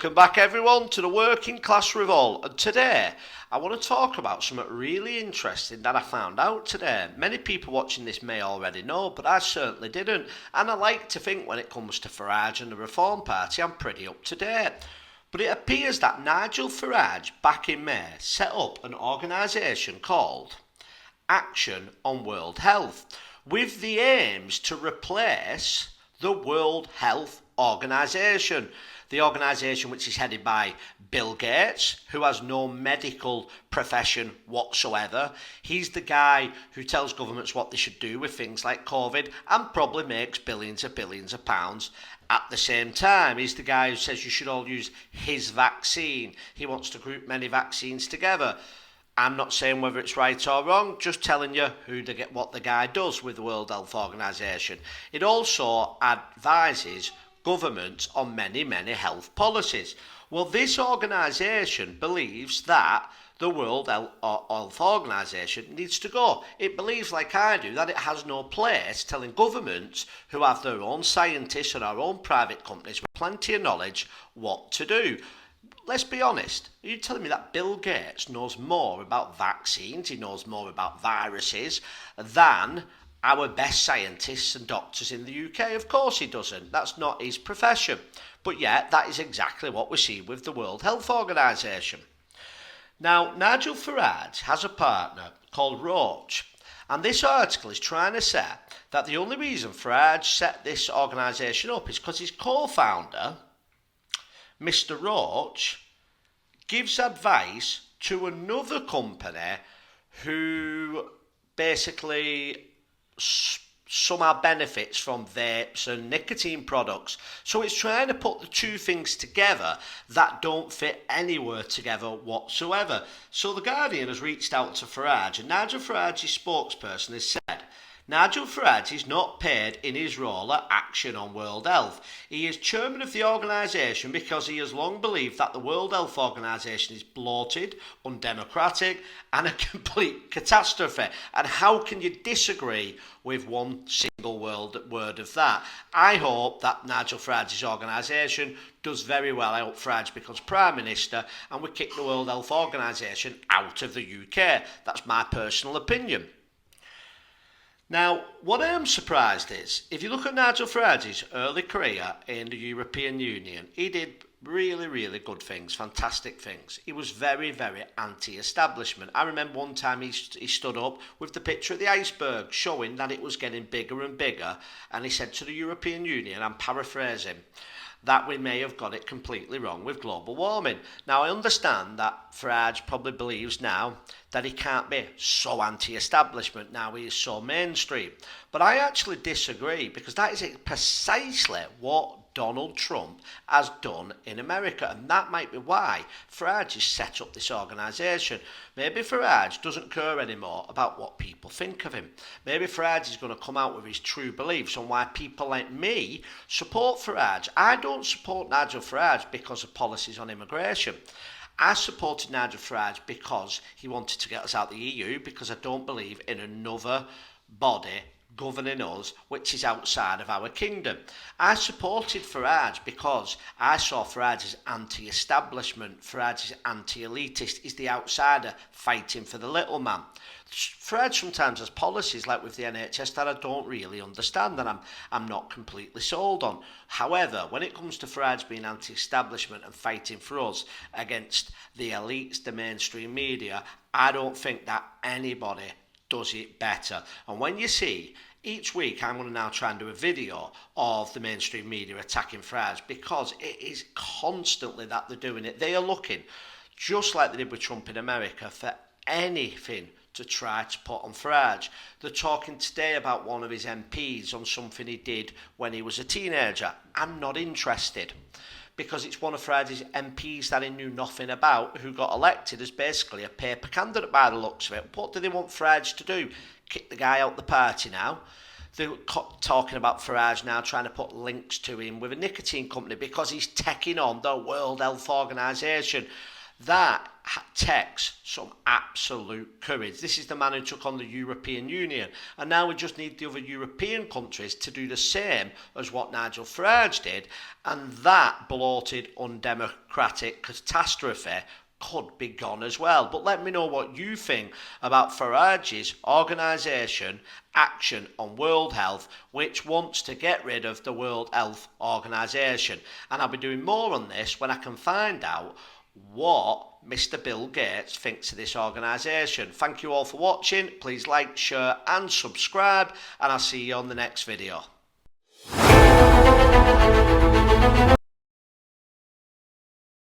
Welcome back everyone to the Working Class Revolt, and today I want to talk about something really interesting that I found out today. Many people watching this may already know, but I certainly didn't, and I like to think when it comes to Farage and the Reform Party I'm pretty up to date. But it appears that Nigel Farage back in May set up an organisation called Action on World Health with the aims to replace the World Health Organisation. The organisation which is headed by Bill Gates, who has no medical profession whatsoever. He's the guy who tells governments what they should do with things like COVID and probably makes billions of pounds at the same time. He's the guy who says you should all use his vaccine. He wants to group many vaccines together. I'm not saying whether it's right or wrong, just telling you what the guy does with the World Health Organisation. It also advises governments on many health policies. Well, this organisation believes that the World Health Organisation needs to go. It believes, like I do, that it has no place telling governments who have their own scientists and our own private companies with plenty of knowledge what to do. Let's be honest, are you telling me that Bill Gates knows more about vaccines, he knows more about viruses than our best scientists and doctors in the UK? Of course he doesn't. That's not his profession. But yet, that is exactly what we see with the World Health Organisation. Now, Nigel Farage has a partner called Roach, and this article is trying to say that the only reason Farage set this organisation up is because his co-founder, Mr. Roach, gives advice to another company who basically somehow benefits from vapes and nicotine products. So it's trying to put the two things together that don't fit anywhere together whatsoever. So the Guardian has reached out to Farage, and Nigel Farage's spokesperson has said Nigel Farage is not paid in his role at Action on World Health. He is chairman of the organisation because he has long believed that the World Health Organisation is bloated, undemocratic and a complete catastrophe. And how can you disagree with one single word of that? I hope that Nigel Farage's organisation does very well. I hope Farage becomes Prime Minister and we kick the World Health Organisation out of the UK. That's my personal opinion. Now, what I am surprised is, if you look at Nigel Farage's early career in the European Union, he did really good things, fantastic things. He was very anti-establishment. I remember one time he stood up with the picture of the iceberg showing that it was getting bigger and bigger, and he said to the European Union, I'm paraphrasing, that we may have got it completely wrong with global warming. Now, I understand that Farage probably believes now that he can't be so anti-establishment now he is so mainstream. But I actually disagree, because that is precisely what Donald Trump has done in America, and that might be why Farage has set up this organisation. Maybe Farage doesn't care anymore about what people think of him. Maybe Farage is going to come out with his true beliefs on why people like me support Farage. I don't support Nigel Farage because of policies on immigration. I supported Nigel Farage because he wanted to get us out of the EU, because I don't believe in another body governing us which is outside of our kingdom. I supported Farage because I saw Farage as anti-establishment, Farage is anti-elitist, he's the outsider fighting for the little man. Farage sometimes has policies like with the NHS that I don't really understand and I'm not completely sold on. However, when it comes to Farage being anti-establishment and fighting for us against the elites, the mainstream media, I don't think that anybody does it better. And when you see, each week I'm going to now try and do a video of the mainstream media attacking Farage, because it is constantly that they're doing it. They are looking, just like they did with Trump in America, for anything to try to put on Farage. They're talking today about one of his MPs on something he did when he was a teenager. I'm not interested, because it's one of Farage's MPs that he knew nothing about, who got elected as basically a paper candidate by the looks of it. What do they want Farage to do? Kick the guy out the party now? They're talking about Farage now trying to put links to him with a nicotine company because he's taking on the World Health Organisation. That takes some absolute courage. This is the man who took on the European Union, and now we just need the other European countries to do the same as what Nigel Farage did, and that bloated, undemocratic catastrophe could be gone as well. But let me know what you think about Farage's organisation Action on World Health, which wants to get rid of the World Health Organisation. And I'll be doing more on this when I can find out what Mr. Bill Gates thinks of this organisation. Thank you all for watching. Please like, share and subscribe, and I'll see you on the next video.